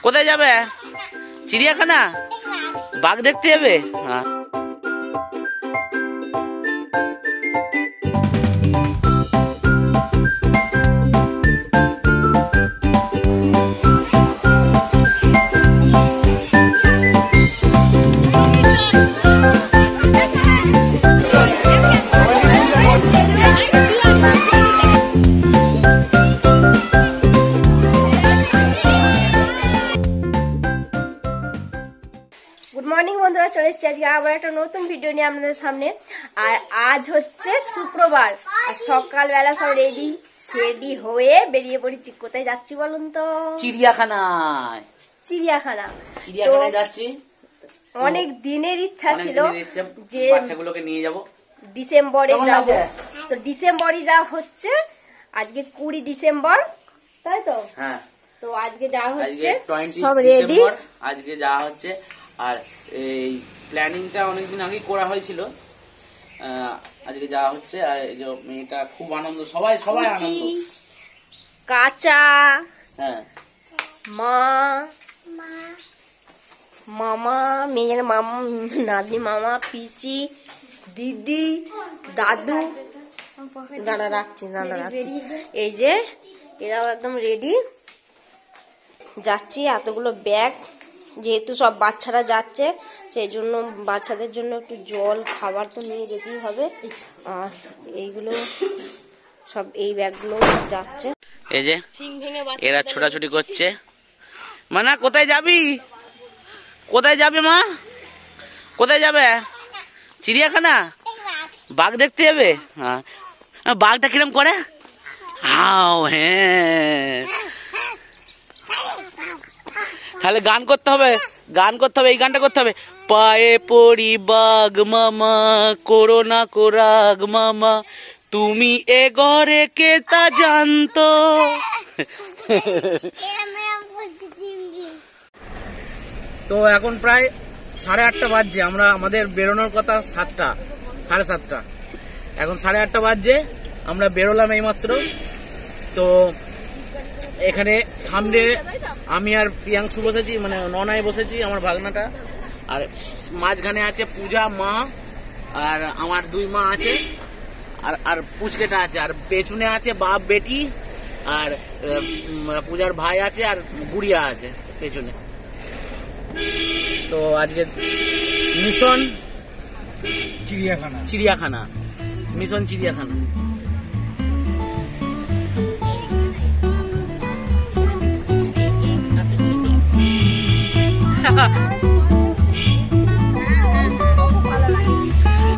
কোথায় যাবে? চিড়িয়াখানা? বাঘ দেখতে যাবে? হ্যাঁ। গুড মর্নিং বন্ধুরা, চলে এসেছি আজকে আবার একটা নতুন ভিডিও নিয়ে আপনাদের সামনে। আর আজ হচ্ছে শুক্রবার, আর সকালবেলা সব রেডি হয়ে বেরিয়ে পড়েছি। কোথায় যাচ্ছি বলুন তো? চিড়িয়াখানায়। চিড়িয়াখানায় যাচ্ছি। অনেক দিনের ইচ্ছা ছিল যে বাচ্চাগুলোকে নিয়ে যাব, ডিসেম্বরে যাব। তো ডিসেম্বরই যা হচ্ছে, আজকে 20 ডিসেম্বর, তাই তো? হ্যাঁ। তো আজকে যা হচ্ছে সব রেডি, আজকে যা হচ্ছে। আর এই প্ল্যানিংটা অনেকদিন আগেই করা হয়েছিল, আজকে যা হচ্ছে। আর এই যে মেয়েটা খুব আনন্দ, সবাই আনন্দ। কাঁচা, হ্যাঁ, মামা, মেয়ের মামা, নাতনি মামা, পিসি, দিদি, দাদু, দাদা রাখছি। এই যে এরাও একদম রেডি। যাচ্ছি, এতগুলো ব্যাগ, যেহেতু সব বাচ্চারা যাচ্ছে সেই জন্য বাচ্চাদের জন্য একটু জল খাবার তো নিয়ে যেতেই হবে। আর এইগুলো সব, এই ব্যাগগুলো যাচ্ছে। এই যে এরা ছোটাছুটি করছে। মানা কোথায় যাবি? কোথায় যাবে মা? কোথায় যাবে? চিড়িয়াখানা? বাঘ দেখতে যাবে? হ্যাঁ। বাঘটা কিরম করে? হ্যাঁ, তাহলে গান করতে হবে, এই গানটা করতে হবে। পায়ে পড়ি বাঘ মামা, করোনা কোরাগ মামা, তুমি এ ঘরে কে তা জানতো। তো এখন প্রায় 8:30 বাজছে। আমাদের বেরোনোর কথা 7টা, 7:30। এখন 8:30 বাজছে, আমরা বেরোলাম এইমাত্র। তো এখানে সামনে আমি আর প্রিয়াংশু বসেছি, মানে ননায় বসেছি, আমার ভাগনাটা। আর মাঝখানে আছে পূজা মা, আর আমার 2 মা আছে, আর পুচকেটা আছে। আর পেছনে আছে বাপ বেটি, আর পূজার ভাই আছে, আর গুড়িয়া আছে পেছনে। তো আজকে মিশন চিড়িয়াখানা, মিশন চিড়িয়াখানা।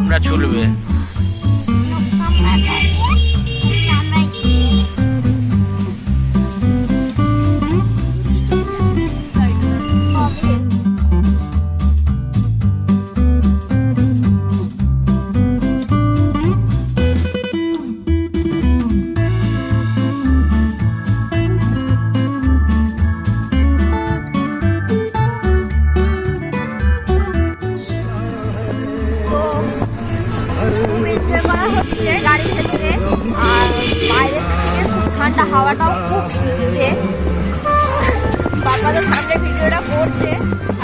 আমরা চলবে। গাড়ির ভেতরে, আর বাইরে থেকে ঠান্ডা হাওয়াটাও খুব দিচ্ছে। বাবাদের সামনে ভিডিওটা করছে,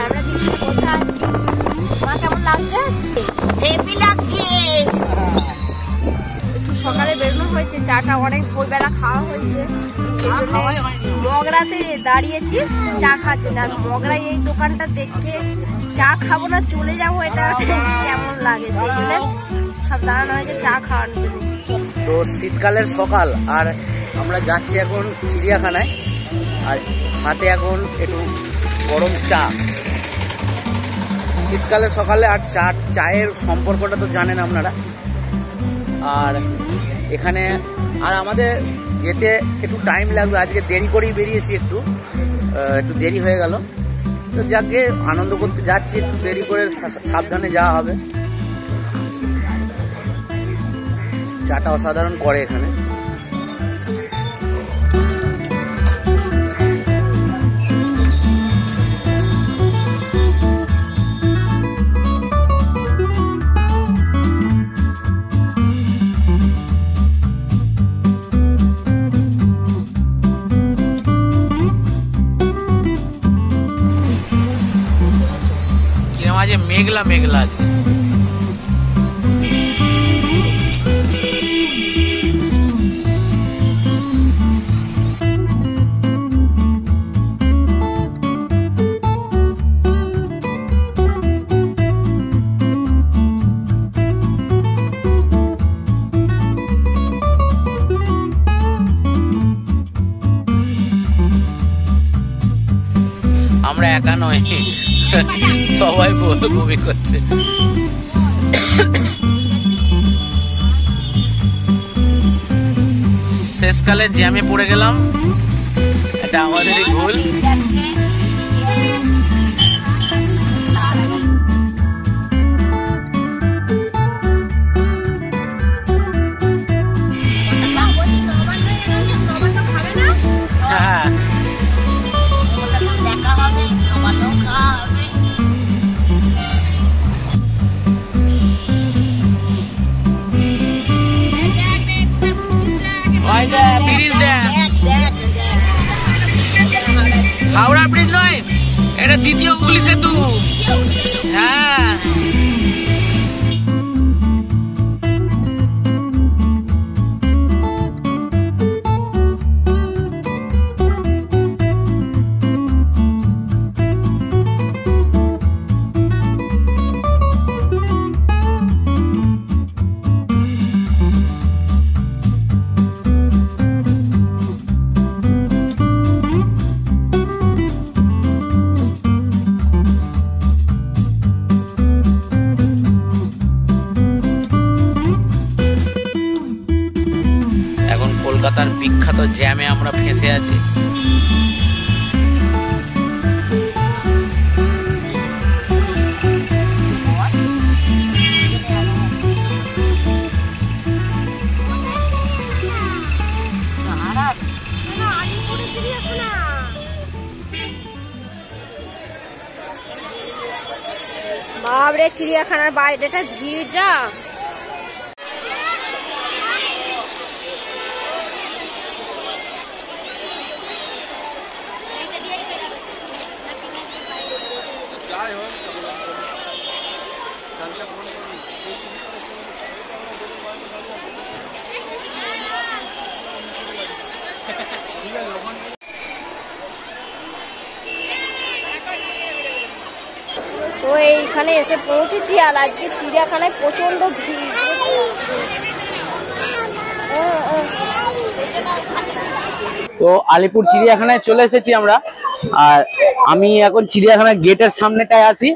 আর আমরা নিচে বসে আছি। মা, কেমন লাগছে? হেভি লাগছে। একটু সকালে বেরোনো হয়েছে, চাটা অনেক ভোরবেলা খাওয়া হয়েছে, মগরাতে দাঁড়িয়েছি চা খাওয়ার জন্য। আর মগরাই এই দোকানটা দেখে চা খাবো না চলে যাবো, এটা কেমন লাগে, সেই জন্য সব দাঁড়ানো হয়েছে চা খাওয়ানোর জন্য। তো শীতকালের সকাল, আর আমরা যাচ্ছি এখন চিড়িয়াখানায়। আর হাতে এখন একটু গরম চা। শীতকালের সকালে আর চায়ের সম্পর্কটা তো জানেন আপনারা। আর এখানে আর আমাদের যেতে একটু টাইম লাগবে, আজকে দেরি করেই বেরিয়েছি, একটু দেরি হয়ে গেল। তো যাকে আনন্দ করতে যাচ্ছি, একটু দেরি করে সাবধানে যাওয়া হবে। চাটা অসাধারণ করে এখানে। মাঝে মেঘলা মেঘলা আছে। আমরা একা নয়, সবাই বমি করছে। শেষকালে জ্যামে পড়ে গেলাম, এটা আমাদেরই ভুল। হ্যাঁ হাওড়া ব্রিজ নয়, এটা দ্বিতীয় হুগলি সেতু। হ্যাঁ কলকাতার বিখ্যাত জ্যামে আমরা ফেঁসে আছি। বাবরে চিড়িয়াখানার বাইরেটা ভিড় যা। তো এইখানে এসে পৌঁছেছি, আর আজকে চিড়িয়াখানায় প্রচন্ড ভিড়। তো আলিপুর চিড়িয়াখানায় চলে এসেছি আমরা, আর আমি এখন চিড়িয়াখানার গেটের সামনেটায় আছি।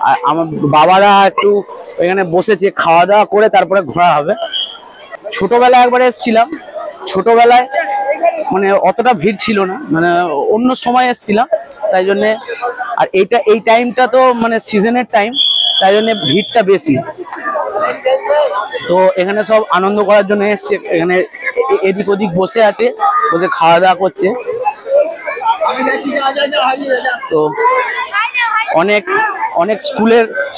আর আমার বাবারা একটু এখানে বসেছে, খাওয়া দাওয়া করে তারপরে ঘোরা হবে। ছোটবেলায় একবার এসেছিলাম, ছোটবেলায় মানে অতটা ভিড় ছিল না, মানে অন্য সময় এসেছিলাম তাই জন্যে। আর এই টাইমটা তো মানে সিজনের টাইম, তাই জন্য ভিড়টা বেশি। তো এখানে সব আনন্দ করার জন্য এসছে, এখানে এদিক ওদিক বসে আছে, বসে খাওয়া দাওয়া করছে। তো অনেক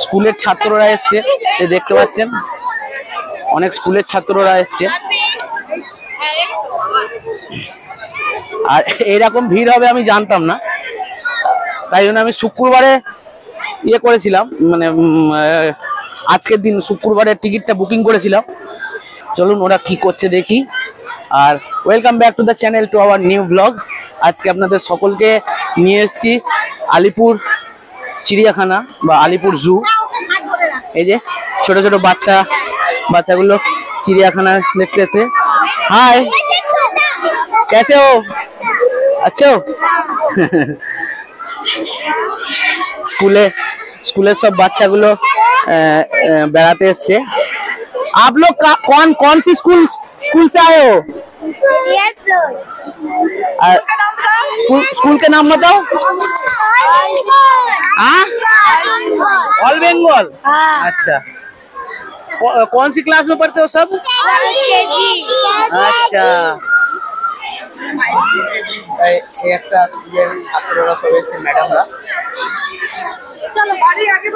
স্কুলের ছাত্ররা এসছে, দেখতে পাচ্ছেন অনেক স্কুলের ছাত্ররা এসছে। আর এরকম ভিড় হবে আমি জানতাম না, তাই জন্য আমি শুক্রবারে ইয়ে করেছিলাম, মানে আজকের দিন শুক্রবারের টিকিটটা বুকিং করেছিলাম। চলুন ওরা কি করছে দেখি। আর welcome back to the channel, to our new blog. আজকে আপনাদের সকলকে নিয়ে এসেছি আলিপুর চিড়িয়াখানা বা আলিপুর জু। এই যে ছোট ছোট বাচ্চাগুলো চিড়িয়াখানা দেখতে এসে। হাই, कैसे हो? अच्छे हो? स्कूले सब बच्चागुलो बेड़ाते एसছে। आप लोग कौन सी स्कूल से आए हो? स्कूल के नाम बताओ। ऑल बेंगल। अच्छा, कौन सी क्लास में पढ़ते हो सब? अच्छा, একটা স্কুলের ছাত্ররা সব এসে, ম্যাডামরা। চলো বাড়ি আগে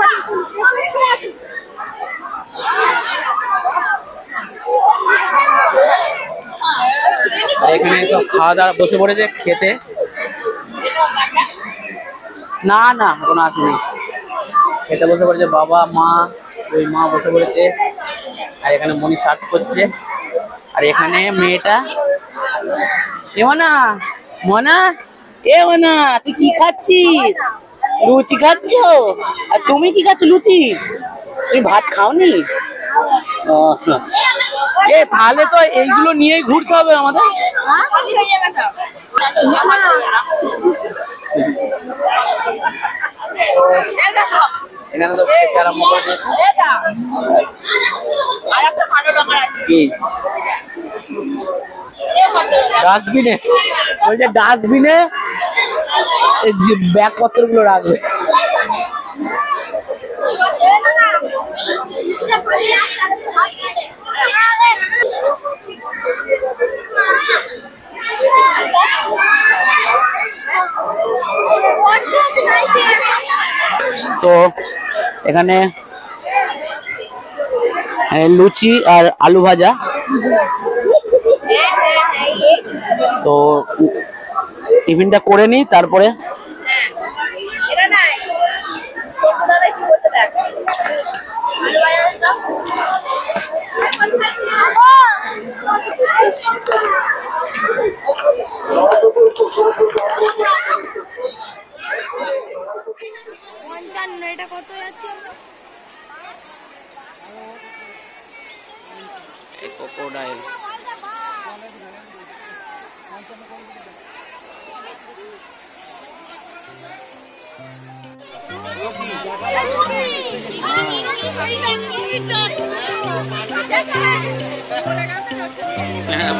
এখানে সব খাওয়া দাওয়া বসে পড়েছে খেতে। না কোনো আসেনি। খেতে বসে পড়েছে বাবা মা, ওই মা বসে পড়েছে, আর এখানে মনি সার্ভ করছে, আর এখানে মেয়েটা মনা তুই কি খাচ্ছিস? লুচি খাচ্ছ? আর তুমি কি খাচ্ছ? লুচি? তুমি ভাত খাওনি? তাহলে তো এইগুলো নিয়েই ঘুরতে হবে আমাদের। এখানে তো খেতে আরম্ভ করে দিয়েছে। ডাস্টবিনে বলছে, ডাস্টবিনে ব্যাগপত্র গুলো রাখবে। তো এখানে লুচি আর আলু ভাজা, তো টিফিনটা করে নিই তারপরে। ক্রোকোডাইল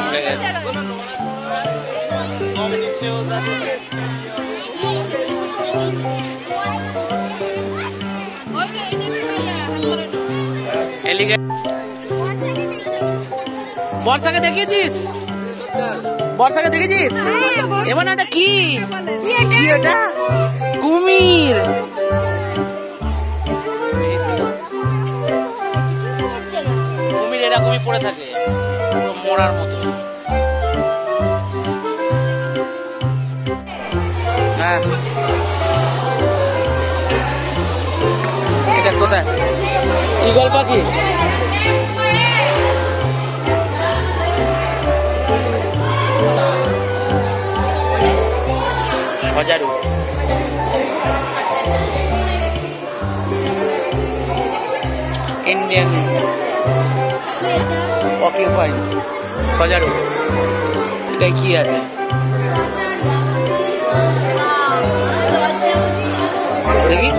মরে গেছে। বর্ষাকে দেখেছিস? বর্ষাকে দেখেছিস? এবার এটা কি? এটা কুমির। কুমির এরকমই পড়ে থাকে, পুরো মরার মতো। হ্যাঁ, এটা কোথায়? ঈগল পাখি। সজারু, ইন্ডিয়ান অকিউপাইড সজারু। এটাই কি আছে? দেখি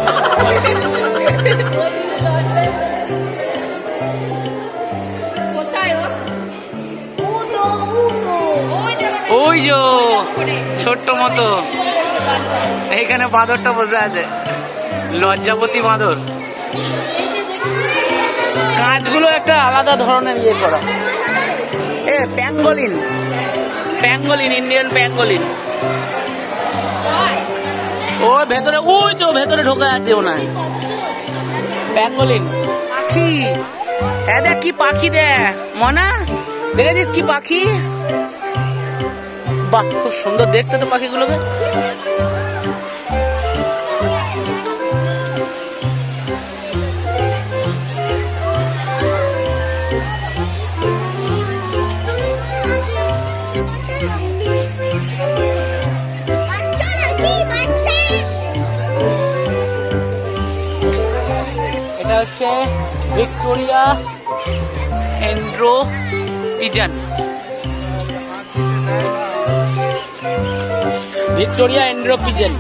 ওই যে ছোট্ট মতো, এইখানে বাঁদরটা বসে আছে, লজ্জাবতী বাঁদর। কাঁচগুলো একটা আলাদা ধরনের ইয়ে করা। Pangolin, pangolin, Indian pangolin. ও ভেতরে, ওই তো ভেতরে ঢোকা আছে মনে হয় প্যাঙ্গোলিন পাখি। দেখ কি পাখি, দেখ মনা, দেখেছিস কি পাখি? বাহ, খুব সুন্দর দেখতে তো পাখিগুলোকে। এটা হচ্ছে ভিক্টোরিয়া এন্ড্রো পিজন। ভিক্টোরিয়া এন্ড্রো পিজন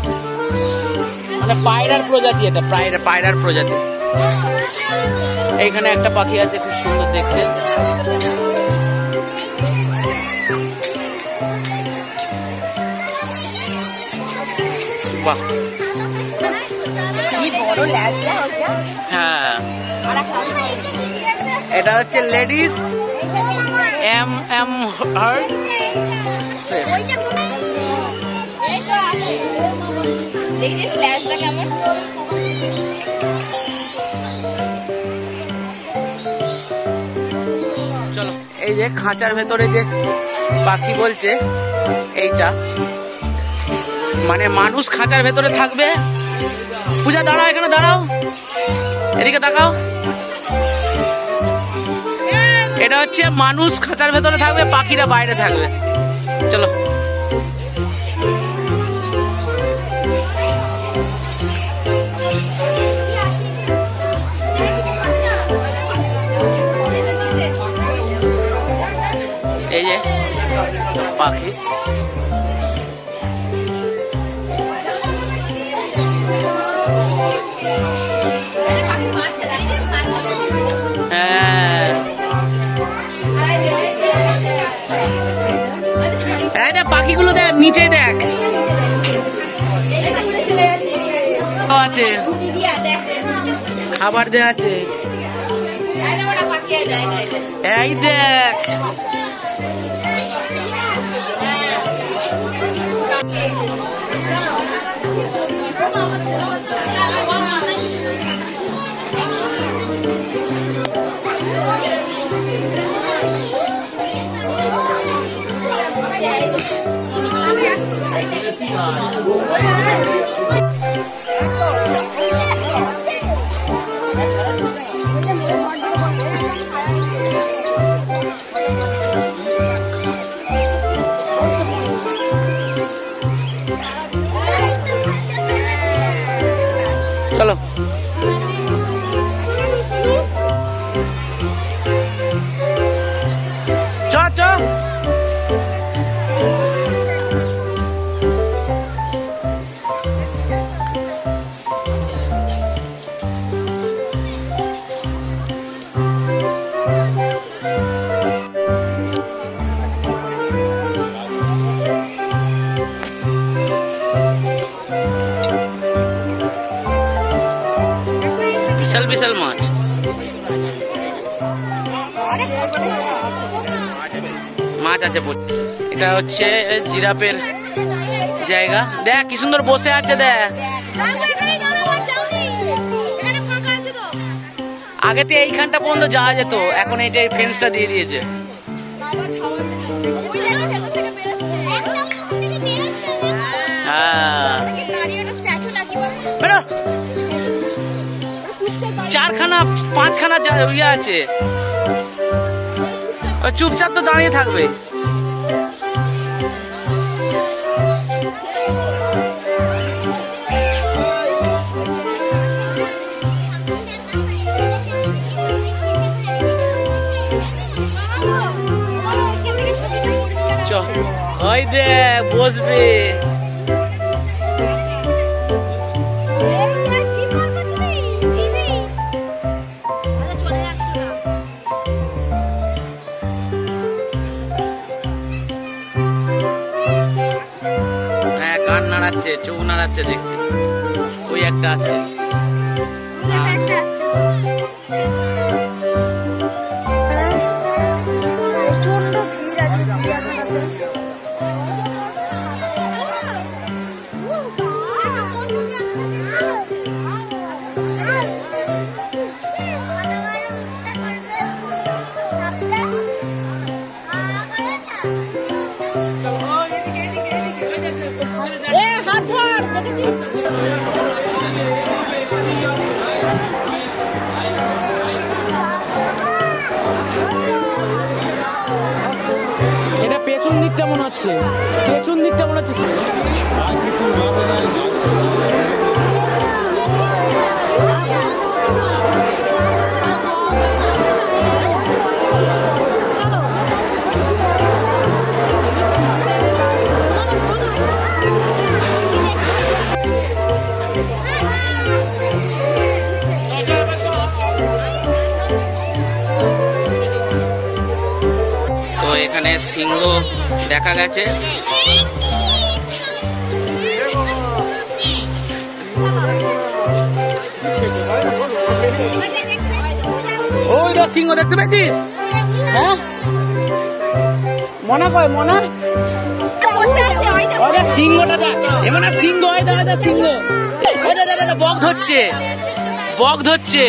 মানে পায়রার প্রজাতি, এটা পায়রার প্রজাতি। এইখানে একটা পাখি আছে, খুব সুন্দর দেখতে। বাহ, হ্যাঁ, এটা হচ্ছে লেডিস হার্ড ফেস। চলো, এই যে খাঁচার ভেতরে যে পাখি বলছে, এইটা মানে মানুষ খাঁচার ভেতরে থাকবে, পূজা দাঁড়াও, এখানে দাঁড়াও, এদিকে তাকাও। এটা হচ্ছে মানুষ খাঁচার ভেতরে থাকবে, পাখিরা বাইরে থাকবে। চলো এই যে পাখি, হ্যাঁ পাখিগুলো দেখ, নিচে দেখ আছে, খাবার দেওয়া আছে, এই দেখ। চলো চ চ। বিশাল বিশাল মাছ, মাছ আছে। এটা হচ্ছে জিরাফের জায়গা, দেখ কি সুন্দর বসে আছে। দেখ আগেতে এইখানটা পর্যন্ত যাওয়া যেত, এখন এইটা ফেন্সটা দিয়ে দিয়েছে। হ্যাঁ 4খানা 5খানা ইয়ে আছে, চুপচাপ তো দাঁড়িয়ে থাকবে। ওই দেখ বসবে। নাড়াচ্ছে, চোখ নাড়াচ্ছে, দেখছি ওই একটা আছে। এটা পেছন দিকটা মনে হচ্ছে, পেছন দিকটা মনে হচ্ছে। এখানে সিংহ দেখা গেছে। ওইটা সিংহ দেখতে পেয়েছিস? হ্যাঁ মনা কয়, মনা সিংহটা দেখ, এমন সিংহ হয়, দাদা সিংহ। বক ধরছে, বক ধরছে।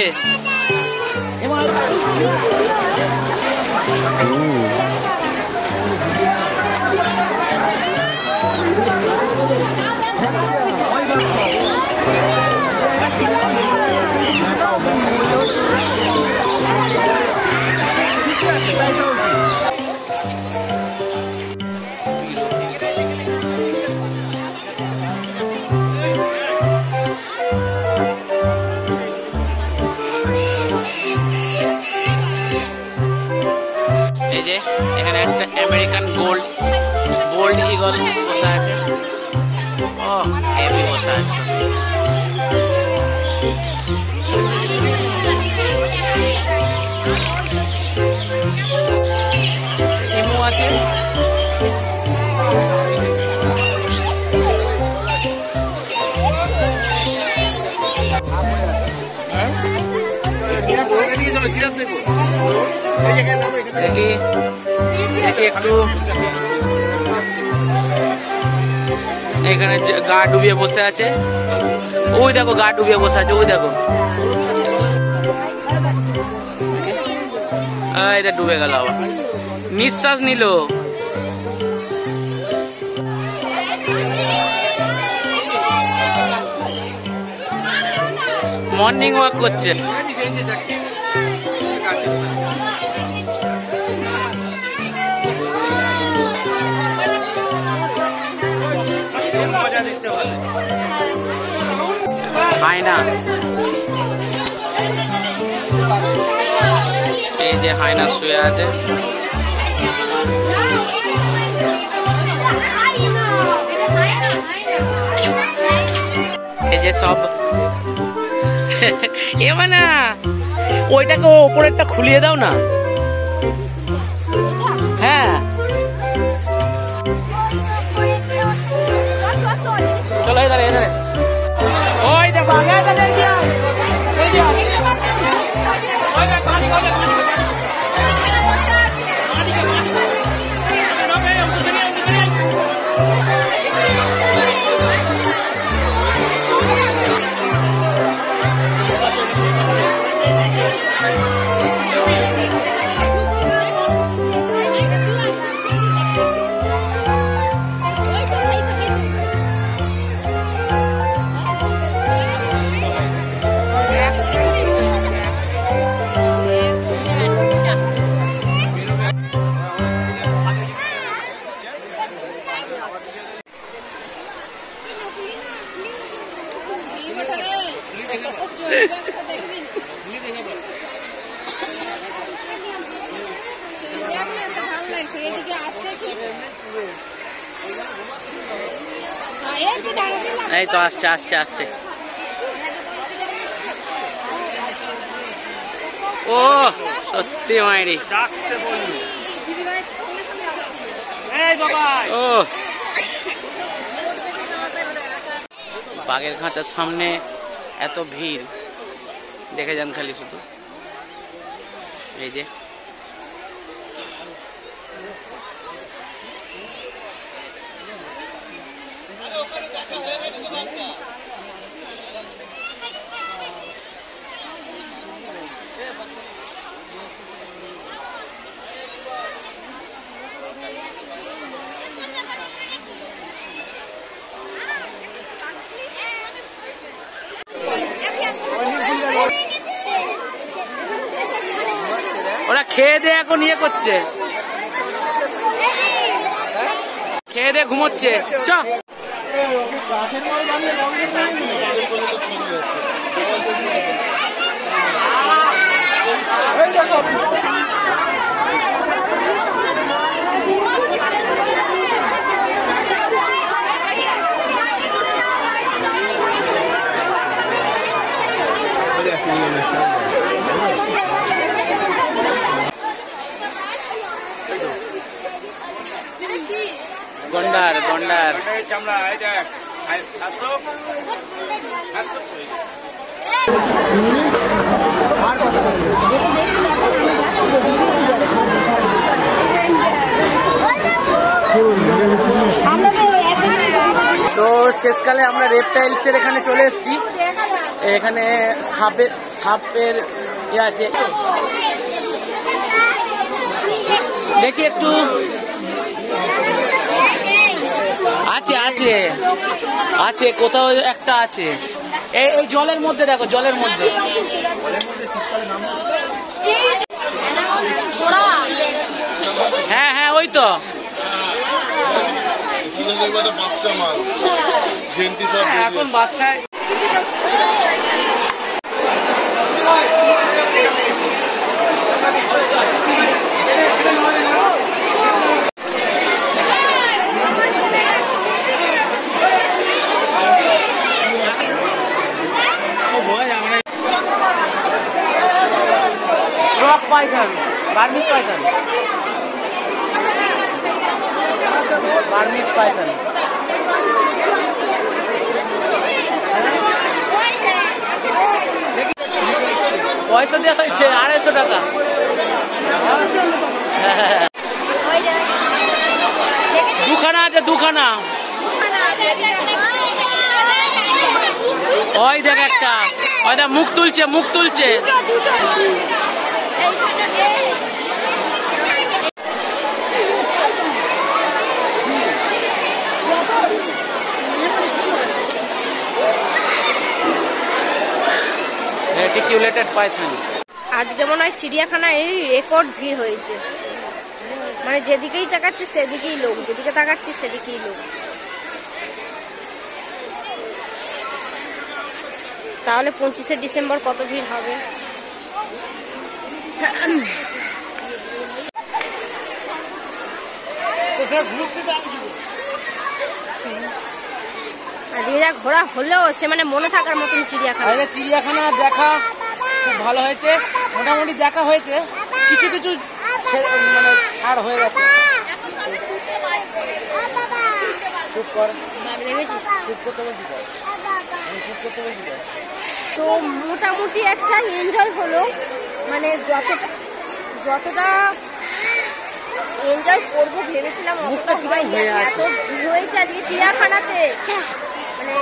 দেখি দেখি একটু এখানে গা ডুবিয়ে বসে আছে, ওই দেখো গা ডুবিয়ে বসে আছে, ওই দেখো এটা ডুবে গেল, আবার নিঃশ্বাস নিল। মর্নিং ওয়াক করছে। হায়না, এই যে হায়না শুয়ে আছে। এই যে সব এবার না ওইটাকে ওপরেরটা খুলিয়ে দাও না। হ্যাঁ চলো এধারে এধারে, ওই দেখো আগে এই তো আসছে আসছে আসছে। ও সত্যি মাইরি, ও বাঘের খাঁচার সামনে এত ভিড় দেখে যান খালি শুধু। এই যে ওরা খেয়ে দিয়ে এখন ইয়ে করছে, খেয়ে দিয়ে ঘুমোচ্ছে। চ গন্ডার গন্ডার তো শেষকালে আমরা রেপটাইলস এর এখানে চলে এসেছি। এখানে সাপের ইয়ে আছে, দেখি একটু আছে আছে আছে কোথাও একটা আছে, এই জলের মধ্যে দেখো, জলের মধ্যে। হ্যাঁ হ্যাঁ ওই তো এখন বাচ্চা rock Python, Burmese Python, Burmese Python. পয়সা দেওয়া হয়েছে 250 টাকা। দুখানা আছে, দুখানা। ওই দেখ একটা, ওই দেখ মুখ তুলছে, মুখ তুলছে। Reticulated Python. আজকে মনে হয় চিড়িয়াখানায় এই রেকর্ড ভিড় হয়েছে, মানে যেদিকেই তাকাচ্ছি সেদিকেই লোক, যেদিকে তাকাচ্ছি সেদিকেই লোক। তাহলে 25শে ডিসেম্বর কত ভিড় হবে। আজকে যা ঘোরা হলেও সে মানে মনে থাকার মতন চিড়িয়াখানা। চিড়িয়াখানা দেখা খুব ভালো হয়েছে, মোটামুটি দেখা হয়েছে, কিছু কিছু মানে ছাড় হয়ে গেছে। চুপ কর, দেখেছিস? চুপ করতে বলছি তো, চুপ করতে বলছি তো। তো মোটামুটি একটা এনজয় হলো, মানে যতটা এনজয় করবো ভেবেছিলাম অতটা হয়নি। এত ভিড় হয়েছে আজকে চিড়িয়াখানাতে, মানে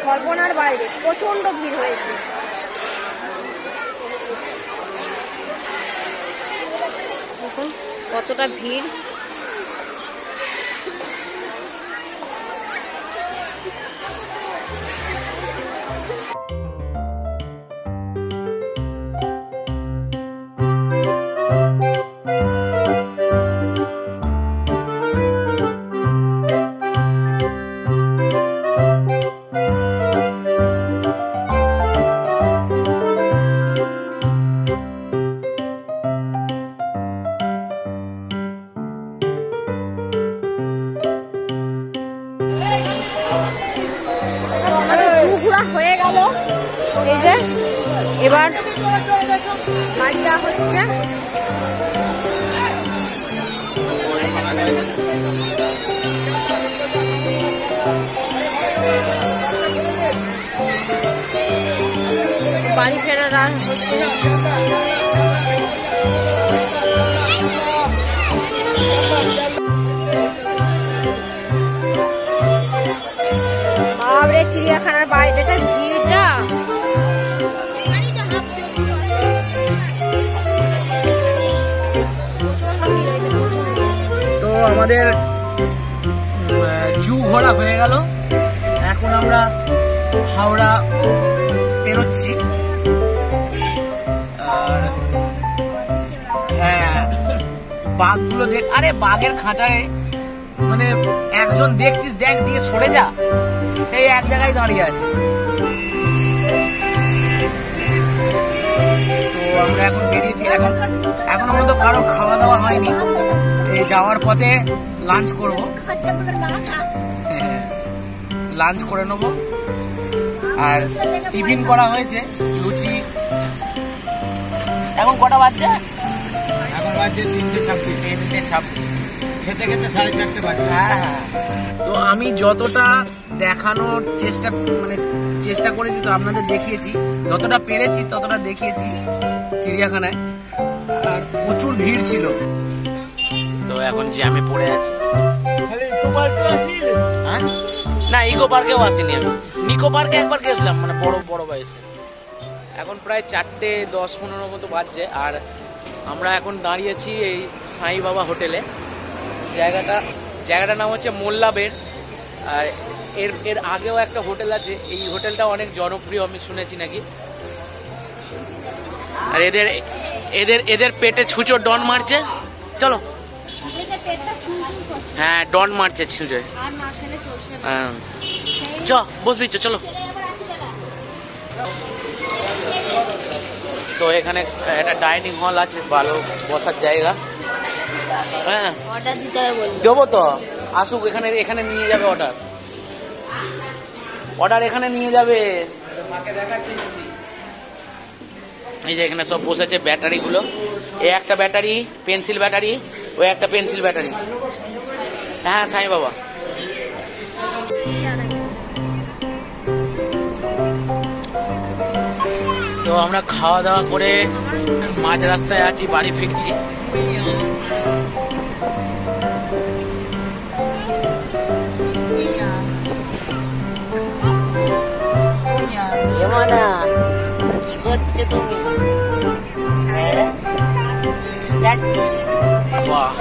কল্পনার বাইরে, প্রচন্ড ভিড় হয়েছে। দেখুন কতটা ভিড়। হয়ে গেল, এই যে এবার বাড়ি যাওয়া হচ্ছে। বাড়ি ফেরার রাত হচ্ছে। বাবরে চিড়িয়াখানার বাইরেটা ভিড়টা, তো আমাদের জু ঘোরা হয়ে গেল। এখন আমরা হাওড়া পেরোচ্ছি। আর হ্যাঁ, বাঘগুলো দেখ, আরে বাঘের খাঁচায় মানে একজন দেখছিস, দেখ দিয়ে সরে যা, এই এক জায়গায় দাঁড়িয়ে আছে। তো আমরা এখন বেরিয়েছি, এখনো মতো কারো খাওয়া দাওয়া হয়নি। এই যাওয়ার পথে লাঞ্চ করবো, লাঞ্চ করে নেবো। আর টিফিন করা হয়েছে, লুচি। এখন কটা বাজছে? এখন বাজছে 3:26। খেতে খেতে 4:30 বাজছে। হ্যাঁ, তো আমি যতটা দেখানোর চেষ্টা করেছি, তো আপনাদের দেখিয়েছি, যতটা পেরেছি ততটা দেখিয়েছি চিড়িয়াখানায়। আর প্রচুর ভিড় ছিল। তো এখন জ্যামে পড়ে আছি। হ্যাঁ, না ইকো পার্কেও আসিনি আমি, নিকো পার্কে একবার গেছিলাম, মানে বড় বয়সে। এখন প্রায় 4:10-15 মতো বাজছে। আর আমরা এখন দাঁড়িয়েছি এই সাই বাবা হোটেলে। জায়গাটার নাম হচ্ছে মোল্লা বেড। আর এর আগেও একটা হোটেল আছে, এই হোটেলটা অনেক জনপ্রিয় আমি শুনেছি নাকি। আর এদের পেটে ছুঁচো ডন মারছে। চলো, হ্যাঁ ডন মারছে ছুঁচো। হ্যাঁ চ বসবি, চলো। তো এখানে একটা ডাইনিং হল আছে, ভালো বসার জায়গা। হ্যাঁ দেবো তো, আসুক এখানে নিয়ে যাবে অর্ডার এখানে নিয়ে যাবে। এই যে এখানে সব বসেছে ব্যাটারি গুলো, এই একটা ব্যাটারি পেন্সিল ব্যাটারি, ওই একটা পেন্সিল ব্যাটারি। হ্যাঁ সাই বাবা। তো আমরা খাওয়া দাওয়া করে মাঝ রাস্তায় আছি, বাড়ি ফিরছি। কি করছো তুমি? বাহ